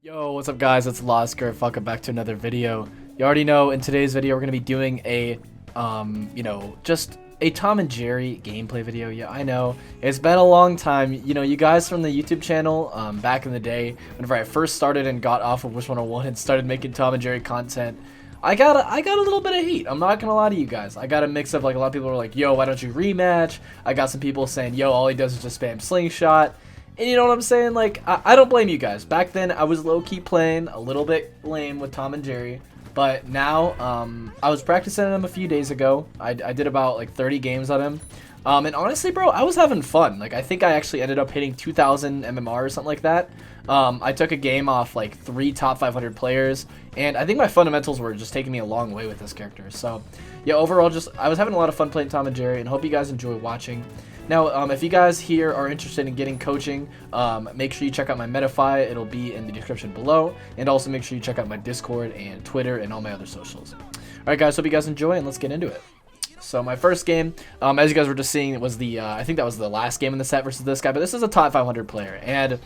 Yo, what's up guys, it's lostgriff. Welcome back to another video. You already know in today's video we're going to be doing a, just a Tom and Jerry gameplay video. Yeah, I know, it's been a long time. You know, you guys from the YouTube channel, back in the day, whenever I first started and got off of Wish 101 and started making Tom and Jerry content, I got a little bit of heat. I'm not gonna lie to you guys. I got a mix of, like, a lot of people were like, yo, why don't you rematch? I got some people saying, yo, all he does is just spam slingshot. And you know what I'm saying? Like, I don't blame you guys. Back then, I was low-key playing a little bit lame with Tom and Jerry. But now, I was practicing him a few days ago. I did about, like, 30 games on him. And honestly, bro, I was having fun. Like, I think I actually ended up hitting 2,000 MMR or something like that. I took a game off, like, 3 top 500 players. And I think my fundamentals were just taking me a long way with this character. So, yeah, overall, I was having a lot of fun playing Tom and Jerry. And hope you guys enjoy watching. Now, if you guys here are interested in getting coaching, make sure you check out my Metafy. It'll be in the description below. And also make sure you check out my Discord and Twitter and all my other socials. Alright guys, hope you guys enjoy and let's get into it. So my first game, as you guys were just seeing, it was the, I think that was the last game in the set versus this guy. But this is a top 500 player. And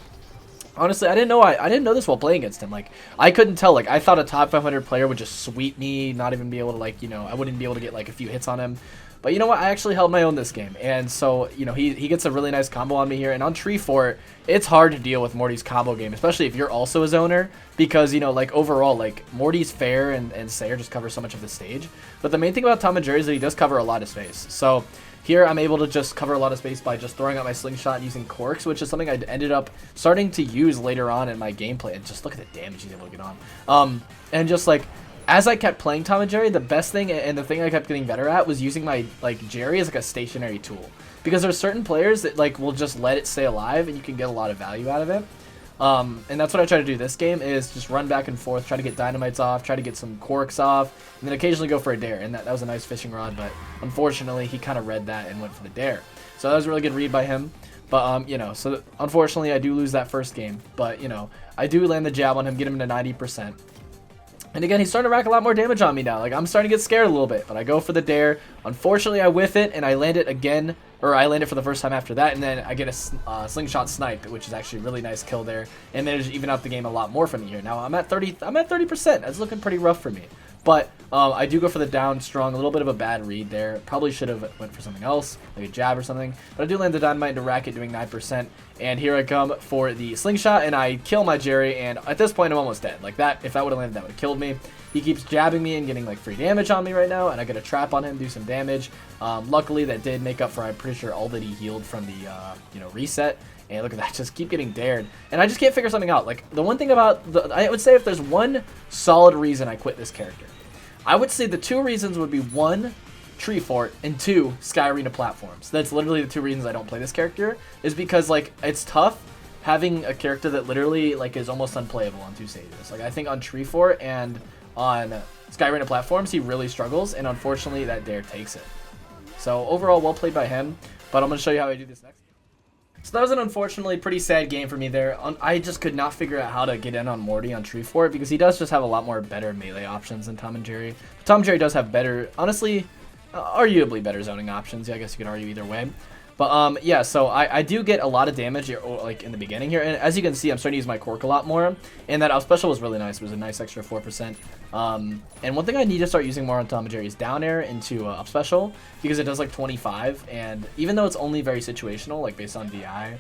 honestly, I didn't know this while playing against him. Like, I couldn't tell. Like, I thought a top 500 player would just sweep me, not even be able to, like, you know, I wouldn't be able to get, like, a few hits on him. But you know what? I actually held my own this game. And so, you know, he gets a really nice combo on me here. And on Tree Fort, it's hard to deal with Morty's combo game, especially if you're also a zoner. Because, you know, like, overall, like, Morty's Fair and Sayer just cover so much of the stage. But the main thing about Tom and Jerry is that he does cover a lot of space. So here I'm able to just cover a lot of space by just throwing out my slingshot using corks, which is something I ended up starting to use later on in my gameplay. And just look at the damage he's able to get on. And just, like, as I kept playing Tom and Jerry, the best thing and the thing I kept getting better at was using my, like, Jerry as, like, a stationary tool. Because there's certain players that, like, will just let it stay alive and you can get a lot of value out of it. And that's what I try to do this game, is just run back and forth, try to get dynamites off, try to get some corks off, and then occasionally go for a dare. And that was a nice fishing rod, but unfortunately he kind of read that and went for the dare. So that was a really good read by him. But, you know, so unfortunately I do lose that first game. But, you know, I do land the jab on him, get him to 90%. And again, he's starting to rack a lot more damage on me now. Like, I'm starting to get scared a little bit, but I go for the dare. Unfortunately, I whiff it, and I land it again, or I land it for the first time after that, and then I get a slingshot snipe, which is actually a really nice kill there. And then it just even out the game a lot more for me here. Now, I'm at 30%. That's looking pretty rough for me. But I do go for the down strong, a little bit of a bad read there. Probably should have went for something else, like a jab or something. But I do land the dynamite into racket, doing 9%. And here I come for the slingshot, and I kill my Jerry. And at this point, I'm almost dead. Like that, if that would have landed, that would have killed me. He keeps jabbing me and getting, like, free damage on me right now, and I get a trap on him, do some damage. Luckily, that did make up for, I'm pretty sure, all that he healed from the, you know, reset. And look at that, just keep getting dared. And I just can't figure something out. Like, the one thing about, I would say if there's one solid reason I quit this character, I would say the two reasons would be 1, Tree Fort, and 2, Sky Arena platforms. That's literally the two reasons I don't play this character, is because, like, it's tough having a character that literally, like, is almost unplayable on 2 stages. Like, I think on Tree Fort and on Sky Arena platforms, he really struggles, and unfortunately that dare takes it. So overall, well played by him, but I'm going to show you how I do this next. So that was an unfortunately pretty sad game for me there. I just could not figure out how to get in on Morty on Tree Fort, because he does just have a lot more better melee options than Tom and Jerry. Tom and Jerry does have better, honestly, arguably better zoning options. Yeah, I guess you could argue either way. But yeah, so I do get a lot of damage here, like in the beginning here, and as you can see, I'm starting to use my cork a lot more, and that up special was really nice. It was a nice extra 4%. And one thing I need to start using more on Tom and Jerry is down air into up special, because it does like 25, and even though it's only very situational, like based on DI,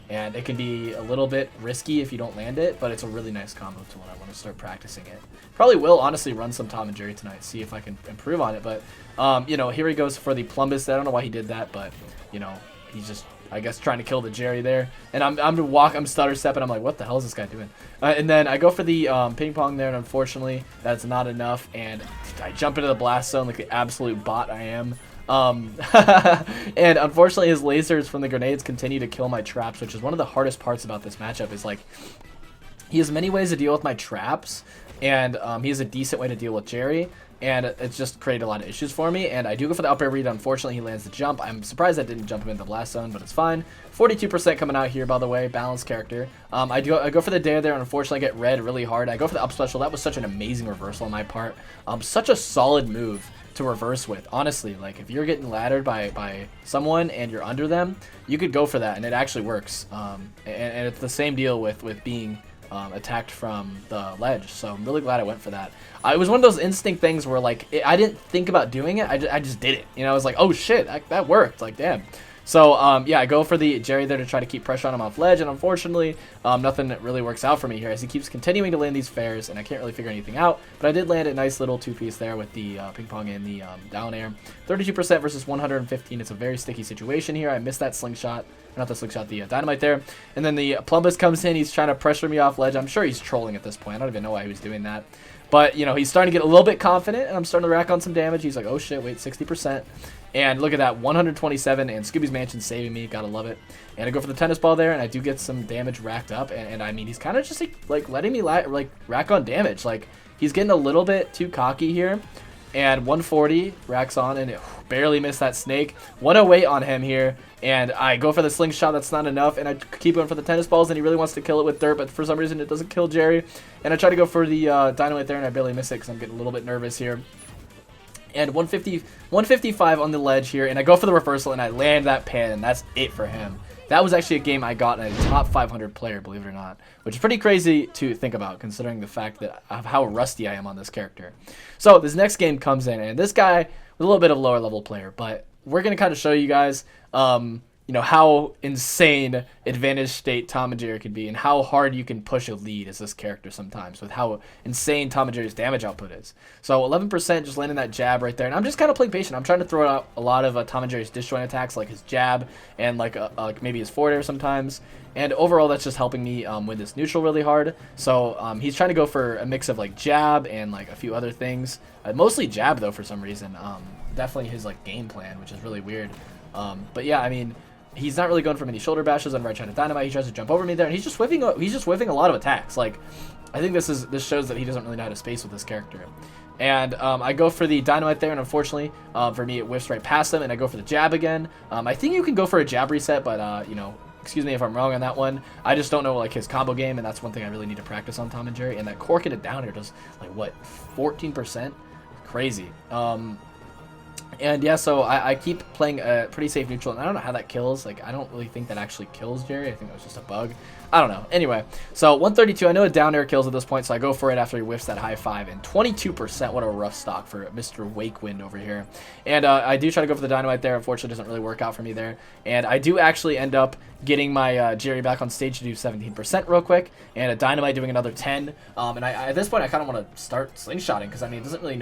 and it can be a little bit risky if you don't land it, but it's a really nice combo tool, and I want to start practicing it. Probably will honestly run some Tom and Jerry tonight, see if I can improve on it. But you know, here he goes for the Plumbus. I don't know why he did that, but you know, he's just, I guess, trying to kill the Jerry there. And I'm stutter stepping. I'm like, what the hell is this guy doing? And then I go for the ping pong there, and unfortunately that's not enough. And I jump into the blast zone like the absolute bot I am. And unfortunately his lasers from the grenades continue to kill my traps, which is one of the hardest parts about this matchup. Is like, he has many ways to deal with my traps, and he has a decent way to deal with Jerry, and it's just created a lot of issues for me. And I do go for the up air read. Unfortunately, he lands the jump. I'm surprised I didn't jump him in the blast zone, but it's fine. 42% coming out here, by the way. Balanced character. I go for the dare there, and unfortunately I get red really hard. I go for the up special. That was such an amazing reversal on my part. Such a solid move to reverse with. Honestly, like, if you're getting laddered by someone and you're under them, you could go for that, and it actually works. And it's the same deal with being attacked from the ledge. So I'm really glad I went for that. It was one of those instinct things where like I didn't think about doing it. I just did it. You know, I was like, oh shit, that worked. Like damn. So, yeah, I go for the Jerry there to try to keep pressure on him off ledge, and unfortunately, nothing really works out for me here as he keeps continuing to land these fairs, and I can't really figure anything out, but I did land a nice little two-piece there with the ping pong and the down air. 32% versus 115, it's a very sticky situation here. I missed that slingshot, not the slingshot, the dynamite there, and then the Plumbus comes in, he's trying to pressure me off ledge. I'm sure he's trolling at this point. I don't even know why he was doing that. But, you know, he's starting to get a little bit confident, and I'm starting to rack on some damage. He's like, oh shit, wait, 60%. And look at that, 127, and Scooby's Mansion saving me. Gotta love it. And I go for the tennis ball there, and I do get some damage racked up. And I mean, he's kind of just, like letting me, rack on damage. Like, he's getting a little bit too cocky here. And 140 racks on, and it barely missed that snake. 108 on him here, and I go for the slingshot. That's not enough, and I keep going for the tennis balls, and he really wants to kill it with dirt, but for some reason it doesn't kill Jerry. And I try to go for the dynamite there, and I barely miss it because I'm getting a little bit nervous here. And 155 on the ledge here, and I go for the reversal, and I land that pin, and that's it for him. That was actually a game I got in a top 500 player, believe it or not, which is pretty crazy to think about considering the fact that of how rusty I am on this character. So this next game comes in, and this guy was a little bit of a lower level player, but we're going to kind of show you guys you know, how insane advantage state Tom and Jerry can be and how hard you can push a lead as this character sometimes with how insane Tom and Jerry's damage output is. So 11% just landing that jab right there, and I'm just kind of playing patient. I'm trying to throw out a lot of Tom and Jerry's disjoint attacks like his jab and like maybe his forward air sometimes, and overall that's just helping me win this neutral really hard. So he's trying to go for a mix of like jab and like a few other things, mostly jab though for some reason. Definitely his like game plan, which is really weird. But yeah, I mean, he's not really going for many shoulder bashes on right side of dynamite. He tries to jump over me there, and he's just whiffing a lot of attacks. Like, I think this shows that he doesn't really know how to space with this character. And I go for the dynamite there, and unfortunately for me it whiffs right past him, and I go for the jab again. I think you can go for a jab reset, but you know, excuse me if I'm wrong on that one. I just don't know like his combo game, and that's one thing I really need to practice on Tom and Jerry. And that corking it down here does like what, 14%? Crazy. And yeah, so I keep playing a pretty safe neutral, and I don't know how that kills. Like, I don't really think that actually kills Jerry. I think that was just a bug. I don't know. Anyway, so 132, I know a down air kills at this point, so I go for it after he whiffs that high five, and 22%. What a rough stock for Mr. Wakewind over here. And I do try to go for the dynamite there. Unfortunately, it doesn't really work out for me there. And I do actually end up getting my Jerry back on stage to do 17% real quick, and a dynamite doing another 10. And at this point, I kind of want to start slingshotting because I mean, it doesn't really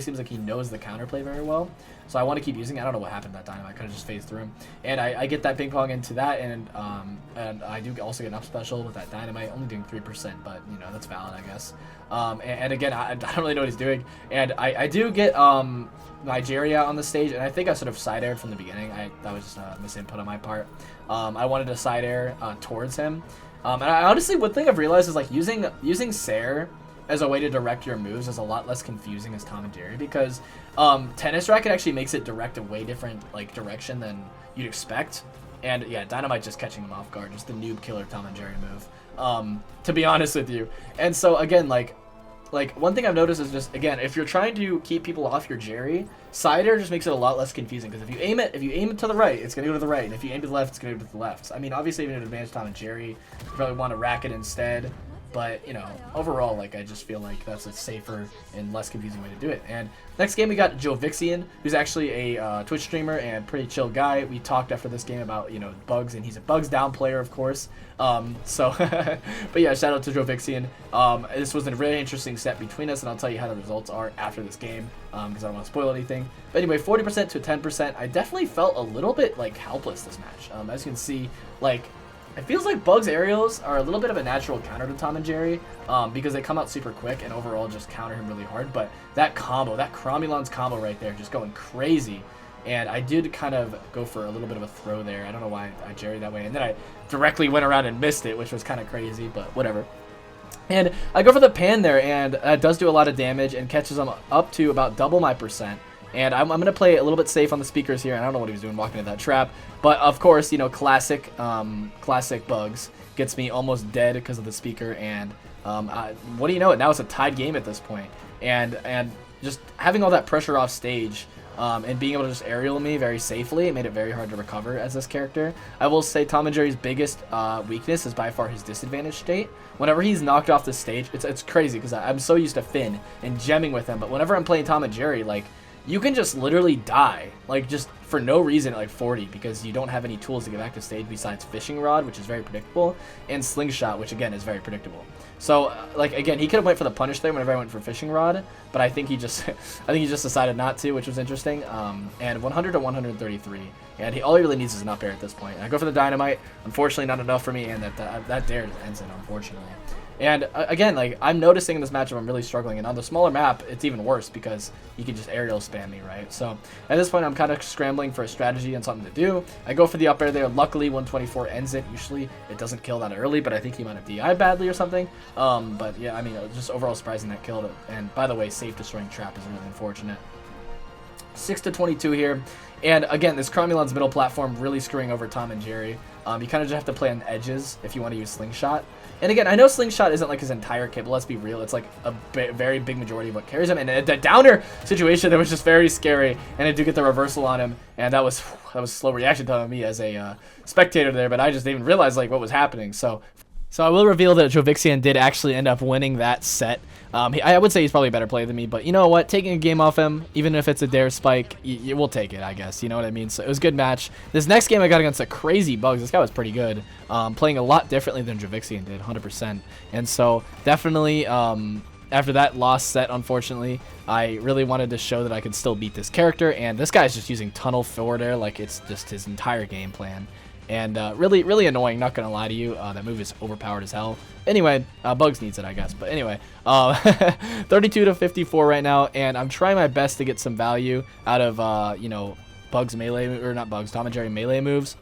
seem like he knows the counterplay very well. So I want to keep using it. I don't know what happened to that dynamite. I could have just phased through him. And I get that ping pong into that, and I do also get an up special with that dynamite, only doing 3%, but you know, that's valid, I guess. And again, I don't really know what he's doing. And I do get Nigeria on the stage, and I think I sort of side aired from the beginning. That was just a misinput on my part. I wanted to side air towards him. And I honestly, one thing I've realized is like using Sair as a way to direct your moves is a lot less confusing as Tom and Jerry, because tennis racket actually makes it direct a way different like direction than you'd expect. And yeah, dynamite just catching him off guard, just the noob killer Tom and Jerry move, to be honest with you. And so again, like one thing I've noticed is just, again, if you're trying to keep people off your Jerry, side air just makes it a lot less confusing, because if you aim it to the right, it's gonna go to the right, and if you aim to the left, it's gonna go to the left. I mean, obviously, even at advantage Tom and Jerry, you probably want to rack it instead. But, you know, overall, like, I just feel like that's a safer and less confusing way to do it. And next game, we got Joe Vixian, who's actually a Twitch streamer and pretty chill guy. We talked after this game about, you know, bugs, and he's a bugs down player, of course. But yeah, shout out to Joe Vixian. This was a really interesting set between us, and I'll tell you how the results are after this game, because I don't want to spoil anything. But anyway, 40% to 10%. I definitely felt a little bit, like, helpless this match. As you can see, like, it feels like Bug's aerials are a little bit of a natural counter to Tom and Jerry, because they come out super quick and overall just counter him really hard. But that combo, that Cromulon's combo right there, just going crazy. And I did kind of go for a little bit of a throw there. I don't know why I Jerry that way. And then I directly went around and missed it, which was kind of crazy, but whatever. And I go for the pan there, and it does do a lot of damage and catches him up to about double my percent. And I'm going to play a little bit safe on the speakers here. And I don't know what he was doing walking into that trap. But, of course, you know, classic Bugs gets me almost dead because of the speaker. And what do you know? Now it's a tied game at this point. And just having all that pressure off stage and being able to just aerial me very safely. It made it very hard to recover as this character. I will say Tom and Jerry's biggest weakness is by far his disadvantage state. Whenever he's knocked off the stage, it's crazy because I'm so used to Finn and gemming with him, but whenever I'm playing Tom and Jerry, like, you can just literally die, like, just for no reason at like 40, because you don't have any tools to get back to stage besides fishing rod, which is very predictable, and slingshot, which again is very predictable. So like, again, he could have went for the punish there whenever I went for fishing rod, but I think he just decided not to, which was interesting. And 100 to 133, and all he really needs is an up air at this point. And I go for the dynamite. Unfortunately, not enough for me, and that dare just ends it, unfortunately. And again, like, I'm noticing in this matchup I'm really struggling, and on the smaller map it's even worse because you can just aerial spam me, right? So at this point I'm kind of scrambling for a strategy and something to do. I go for the up air there. Luckily 124 ends it. Usually it doesn't kill that early, but I think he might have DI'd badly or something. But yeah, I mean, it was just overall surprising that killed it. And by the way, safe destroying trap is really unfortunate. 6 to 22 here. And again, this Cromulon's middle platform really screwing over Tom and Jerry. You kind of just have to play on the edges if you want to use Slingshot. And again, I know Slingshot isn't like his entire kit, but let's be real. It's like a very big majority of what carries him. And the downer situation, that was just very scary. And I do get the reversal on him. And that was slow reaction time on me as a spectator there. But I just didn't even realize like what was happening. So I will reveal that Jovixian did actually end up winning that set. I would say he's probably a better player than me, but you know what? Taking a game off him, even if it's a dare spike, you will take it, I guess. You know what I mean? So it was a good match. This next game I got against a crazy Bugs. This guy was pretty good, playing a lot differently than Jovixian did, 100%. And so definitely, after that lost set, unfortunately, I really wanted to show that I could still beat this character. And this guy's just using tunnel forward air like it's just his entire game plan. And really annoying, not gonna lie to you. That move is overpowered as hell. Anyway, Bugs needs it, I guess. But anyway, 32 to 54 right now, and I'm trying my best to get some value out of you know, Bugs melee, or not Bugs, Tom and Jerry melee moves.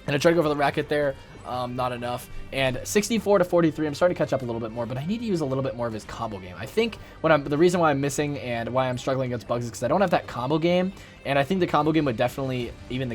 And I try to go for the racket there. Not enough. And 64 to 43, I'm starting to catch up a little bit more, but I need to use a little bit more of his combo game. I think the reason why I'm missing and why I'm struggling against Bugs is because I don't have that combo game, and I think the combo game would definitely even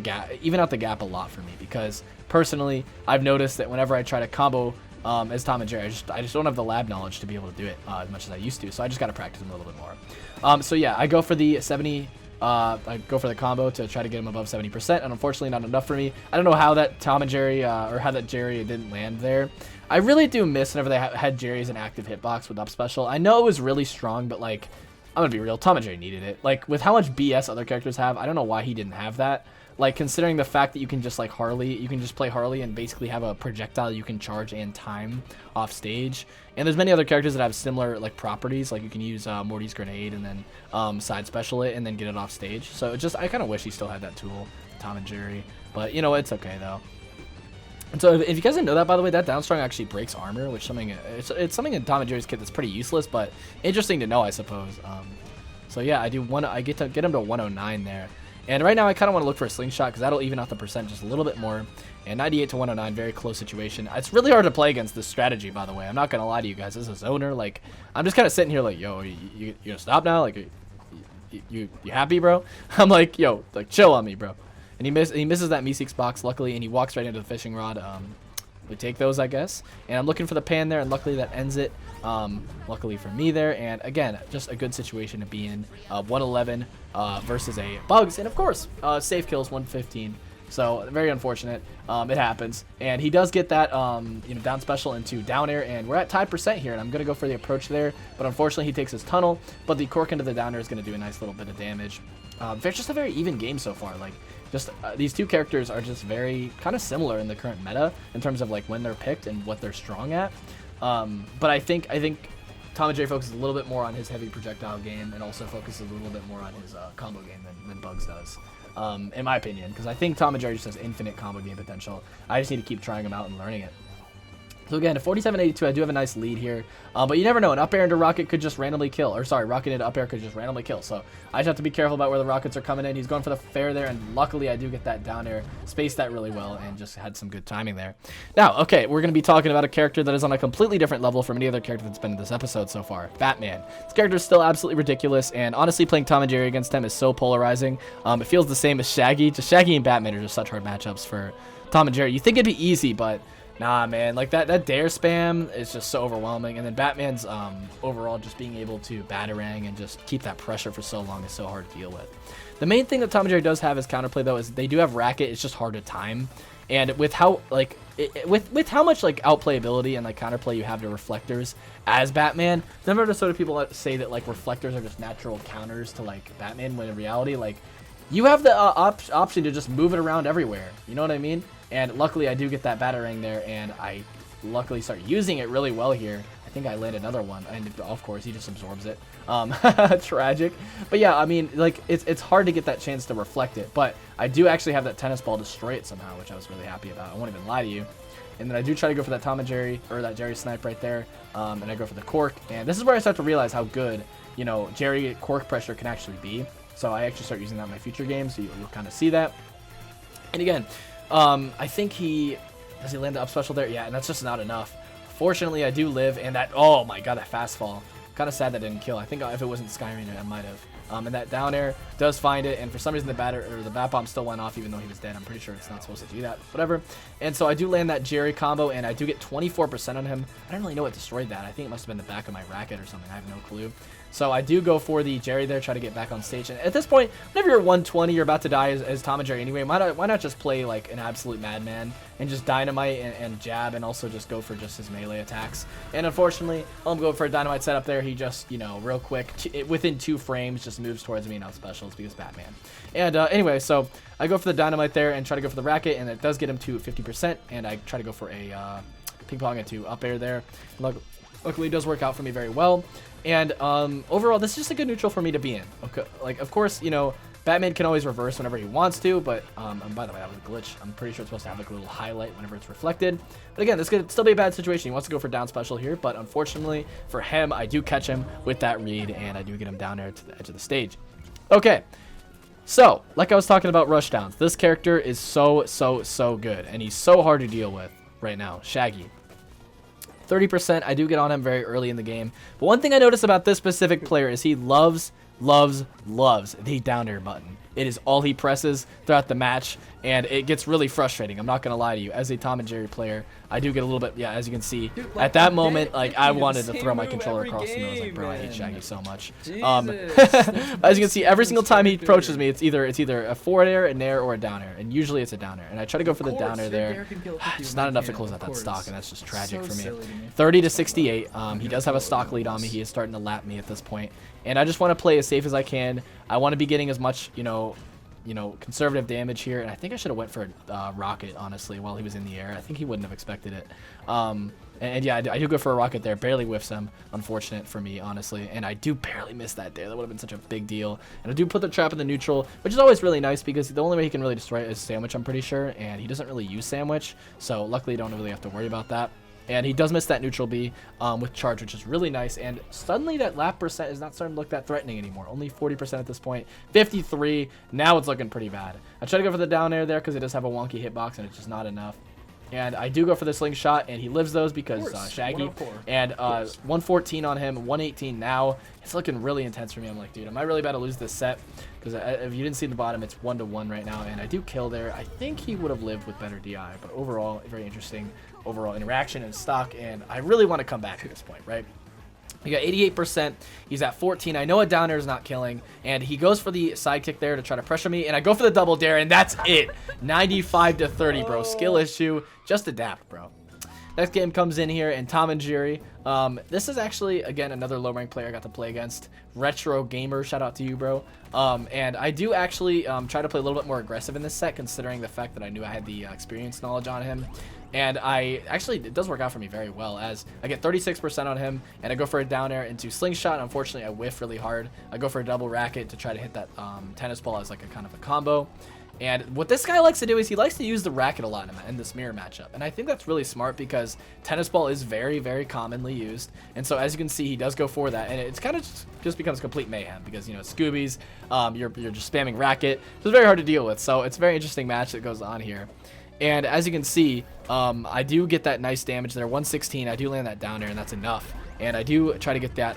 out the gap a lot for me, because personally I've noticed that whenever I try to combo as Tom and Jerry, I just don't have the lab knowledge to be able to do it as much as I used to, so I just got to practice him a little bit more. So yeah, I go for the 70. I go for the combo to try to get him above 70%, and unfortunately not enough for me. I don't know how that Tom and Jerry, or how that Jerry didn't land there. I really do miss whenever they had Jerry as an active hitbox with up special. I know it was really strong, but like, I'm gonna be real, Tom and Jerry needed it. Like, with how much BS other characters have, I don't know why he didn't have that. Like, considering the fact that you can just like Harley, you can just play Harley and basically have a projectile you can charge and time off stage. And there's many other characters that have similar like properties, like you can use Morty's grenade and then side special it and then get it off stage. So I kind of wish he still had that tool, Tom and Jerry. But you know, it's okay though. And so if you guys didn't know that, by the way, that down strong actually breaks armor, which it's something in Tom and Jerry's kit that's pretty useless, but interesting to know, I suppose. So yeah, I get to get him to 109 there. And right now I kind of want to look for a slingshot because that'll even out the percent just a little bit more. And 98 to 109, very close situation. It's really hard to play against this strategy, by the way. I'm not going to lie to you guys. As a zoner, like, I'm just kind of sitting here like, yo, you gonna stop now? Like, you happy, bro? I'm like, yo, like, chill on me, bro. And he misses that Meeseeks box, luckily, and he walks right into the fishing rod. We take those, I guess. And I'm looking for the pan there, and luckily that ends it. Luckily for me there. And again, just a good situation to be in. 111 versus a Bugs. And of course, safe kills 115. So very unfortunate. It happens. And he does get that you know, down special into down air, and we're at tied percent here, and I'm gonna go for the approach there, but unfortunately he takes his tunnel, but the cork into the down air is gonna do a nice little bit of damage. It's just a very even game so far. Like, just these two characters are just very kind of similar in the current meta in terms of like when they're picked and what they're strong at. But I think Tom and Jerry focuses a little bit more on his heavy projectile game and also focuses a little bit more on his combo game than Bugs does, in my opinion, because I think Tom and Jerry just has infinite combo game potential. I just need to keep trying them out and learning it. So again, at 47-82, I do have a nice lead here, but you never know. An up air into rocket could just randomly kill, or sorry, rocket into up air could just randomly kill. So I just have to be careful about where the rockets are coming in. He's going for the fair there, and luckily I do get that down air, spaced that really well, and just had some good timing there. Now, okay, we're going to be talking about a character that is on a completely different level from any other character that's been in this episode so far, Batman. This character is still absolutely ridiculous, and honestly, playing Tom and Jerry against him is so polarizing. It feels the same as Shaggy. Just Shaggy and Batman are just such hard matchups for Tom and Jerry. You think it'd be easy, but Nah, man, like that dare spam is just so overwhelming, and then Batman's overall just being able to batarang and just keep that pressure for so long is so hard to deal with. The main thing that Tom and Jerry does have as counterplay though is they do have racket. It's just hard to time, and with how like with how much like outplayability and like counterplay you have to reflectors as Batman, never noticed so many people say that like reflectors are just natural counters to like Batman, when in reality like you have the option to just move it around everywhere. You know what I mean? And luckily I do get that batarang there, and I luckily start using it really well here. I think I land another one, and of course he just absorbs it. Tragic. But yeah, I mean, like it's hard to get that chance to reflect it, but I do actually have that tennis ball destroy it somehow, which I was really happy about. I won't even lie to you. And then I do try to go for that Tom and Jerry, or that Jerry snipe right there, and I go for the cork. And this is where I start to realize how good, you know, Jerry cork pressure can actually be. So I actually start using that in my future games, so you'll kind of see that. And again, I think does he land the up special there? Yeah, and that's just not enough. Fortunately, I do live, and that, oh my god, that fast fall. Kind of sad that didn't kill. I think if it wasn't Skyrim, I might have. And that down air does find it, and for some reason the bat bomb still went off even though he was dead. I'm pretty sure it's not supposed to do that, whatever. And so I do land that Jerry combo, and I do get 24% on him. I don't really know what destroyed that. I think it must have been the back of my racket or something. I have no clue. So I do go for the Jerry there, try to get back on stage. And at this point, whenever you're 120, you're about to die as Tom and Jerry anyway. Why not just play like an absolute madman and just dynamite and jab, and also just go for just his melee attacks. And unfortunately, I'm going for a dynamite setup there. He just, you know, real quick, within 2 frames, just moves towards me and out specials because Batman. And anyway, so I go for the dynamite there and try to go for the racket, and it does get him to 50%. And I try to go for a ping pong into up air there. Luckily, it does work out for me very well. And overall, this is just a good neutral for me to be in. Okay, like, of course, you know, Batman can always reverse whenever he wants to, but by the way, that was a glitch. I'm pretty sure it's supposed to have like a little highlight whenever it's reflected. But again, this could still be a bad situation. He wants to go for down special here, but unfortunately for him, I do catch him with that read, and I do get him down there to the edge of the stage. Okay, so like I was talking about rush downs, this character is so good, and he's so hard to deal with right now. Shaggy. 30%, I do get on him very early in the game. But one thing I notice about this specific player is he loves the down air button. It is all he presses throughout the match, and it gets really frustrating. I'm not going to lie to you. As a Tom and Jerry player, I do get a little bit, yeah, as you can see, dude, like, at that moment, like, I wanted to throw my controller across the nose. Like, bro, I hate Shaggy so much. As you can see, every single time he approaches me, it's either a forward air, an air, or a down air. And usually it's a down air. And I try to go for the down air there. It's not enough to close out that stock, and that's just tragic for me. 30 to 68. He does have a stock lead on me. He is starting to lap me at this point. And I just want to play as safe as I can. I want to be getting as much, you know, conservative damage here. And I think I should have went for a rocket, honestly, while he was in the air. I think he wouldn't have expected it. And yeah, I do go for a rocket there. Barely whiffs him. Unfortunate for me, honestly. And I do barely miss that there. That would have been such a big deal. And I do put the trap in the neutral, which is always really nice because the only way he can really destroy it is sandwich, I'm pretty sure. And he doesn't really use sandwich. So luckily, you don't really have to worry about that. And he does miss that neutral B with charge, which is really nice. And suddenly that lap percent is not starting to look that threatening anymore. Only 40% at this point. 53. Now it's looking pretty bad. I try to go for the down air there because it does have a wonky hitbox, and it's just not enough. And I do go for the slingshot, and he lives those because Shaggy. And 114 on him, 118 now. It's looking really intense for me. I'm like, dude, am I really about to lose this set? Because if you didn't see the bottom, it's 1-1 right now. And I do kill there. I think he would have lived with better DI. But overall, very interesting overall interaction and stock. And I really want to come back at this point, right? We got 88%. He's at 14. I know a down air is not killing. And he goes for the sidekick there to try to pressure me. And I go for the double dare, and that's it. 95 to 30, bro. Skill issue. Just adapt, bro. Next game comes in here, and Tom and Jerry. This is actually, again, another low-ranked player I got to play against. Retro Gamer, shout out to you, bro. And I do actually try to play a little bit more aggressive in this set, considering the fact that I knew I had the experience knowledge on him. And it does work out for me very well, as I get 36% on him, and I go for a down air into slingshot. Unfortunately, I whiff really hard. I go for a double racket to try to hit that tennis ball as like a kind of a combo. And what this guy likes to do is he likes to use the racket a lot in this mirror matchup. And I think that's really smart because tennis ball is very, very commonly used. And so as you can see, he does go for that. And it's kind of just becomes complete mayhem because, you know, Scoobies, you're just spamming racket. So it's very hard to deal with. So it's a very interesting match that goes on here. And as you can see, I do get that nice damage there. 116, I do land that down air, and that's enough. And I do try to get that,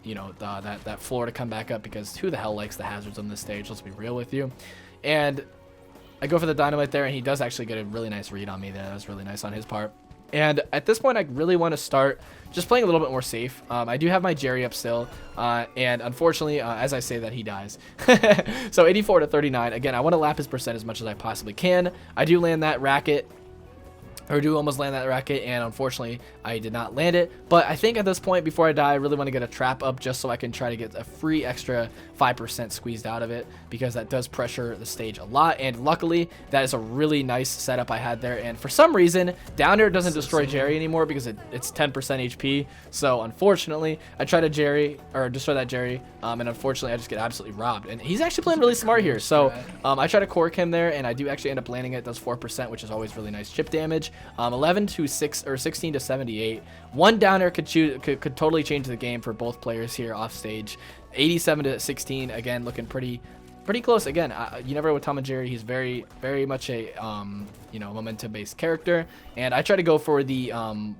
you know, that floor to come back up because who the hell likes the hazards on this stage? Let's be real with you. And I go for the dynamite there, and he does actually get a really nice read on me there. That was really nice on his part. And at this point, I really want to start just playing a little bit more safe. I do have my Jerry up still, and unfortunately, as I say that, he dies. So 84 to 39. Again, I want to lap his percent as much as I possibly can. I do land that racket. Or do almost land that racket, and unfortunately I did not land it. But I think at this point, before I die, I really want to get a trap up just so I can try to get a free extra 5% squeezed out of it, because that does pressure the stage a lot. And luckily, that is a really nice setup I had there. And for some reason, down air doesn't destroy Jerry anymore because it's 10% HP. So unfortunately, I try to destroy that Jerry, and unfortunately I just get absolutely robbed. And he's actually playing really smart here. So I try to cork him there, and I do actually end up landing it. It does 4%, which is always really nice chip damage. 11 to 6 or 16 to 78. One down air could totally change the game for both players here off stage. 87 to 16. Again, looking pretty close. Again, you never know with Tom and Jerry. He's very much a momentum based character, and I try to go for the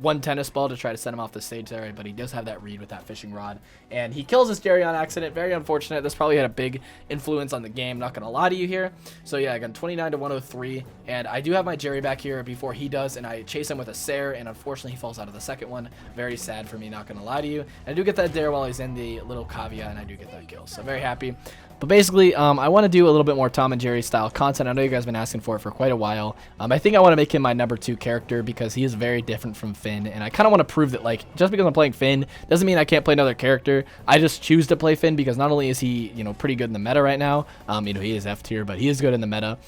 one tennis ball to try to send him off the stage there, but he does have that read with that fishing rod, and he kills his Jerry on accident. Very unfortunate. This probably had a big influence on the game, not gonna lie to you here. So yeah, again, 29 to 103, and I do have my Jerry back here before he does, and I chase him with a Sair, and unfortunately he falls out of the second one. Very sad for me, not gonna lie to you. And I do get that dare while he's in the little caveat, and I do get that kill, so very happy. But basically, I want to do a little bit more Tom and Jerry style content. I know you guys have been asking for it for quite a while. I think I want to make him my number 2 character because he is very different from Finn. And I kind of want to prove that, like, just because I'm playing Finn doesn't mean I can't play another character. I just choose to play Finn because not only is he, pretty good in the meta right now. He is F tier, but he is good in the meta.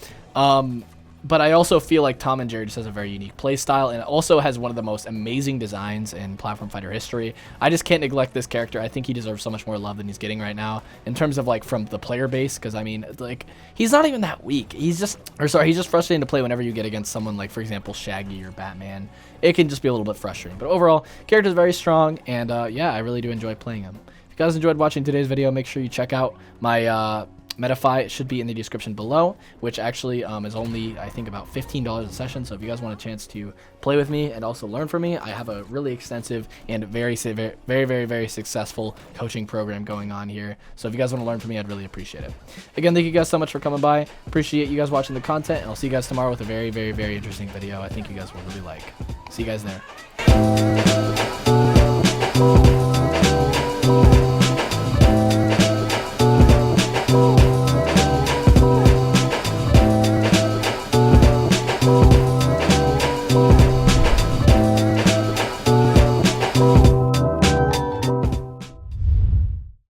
But I also feel like Tom and Jerry just has a very unique play style, and it also has one of the most amazing designs in platform fighter history. I just can't neglect this character. I think he deserves so much more love than he's getting right now in terms of, like, from the player base, because I mean, like, he's not even that weak. He's just frustrating to play whenever you get against someone like, for example, Shaggy or Batman. It can just be a little bit frustrating. But overall, character is very strong, and yeah, I really do enjoy playing him. If you guys enjoyed watching today's video, make sure you check out my Metafy. It should be in the description below, which actually is only, I think, about $15 a session. So if you guys want a chance to play with me and also learn from me, I have a really extensive and very successful coaching program going on here. So if you guys want to learn from me, I'd really appreciate it. Again, thank you guys so much for coming by. Appreciate you guys watching the content, and I'll see you guys tomorrow with a very interesting video I think you guys will really like. See you guys there.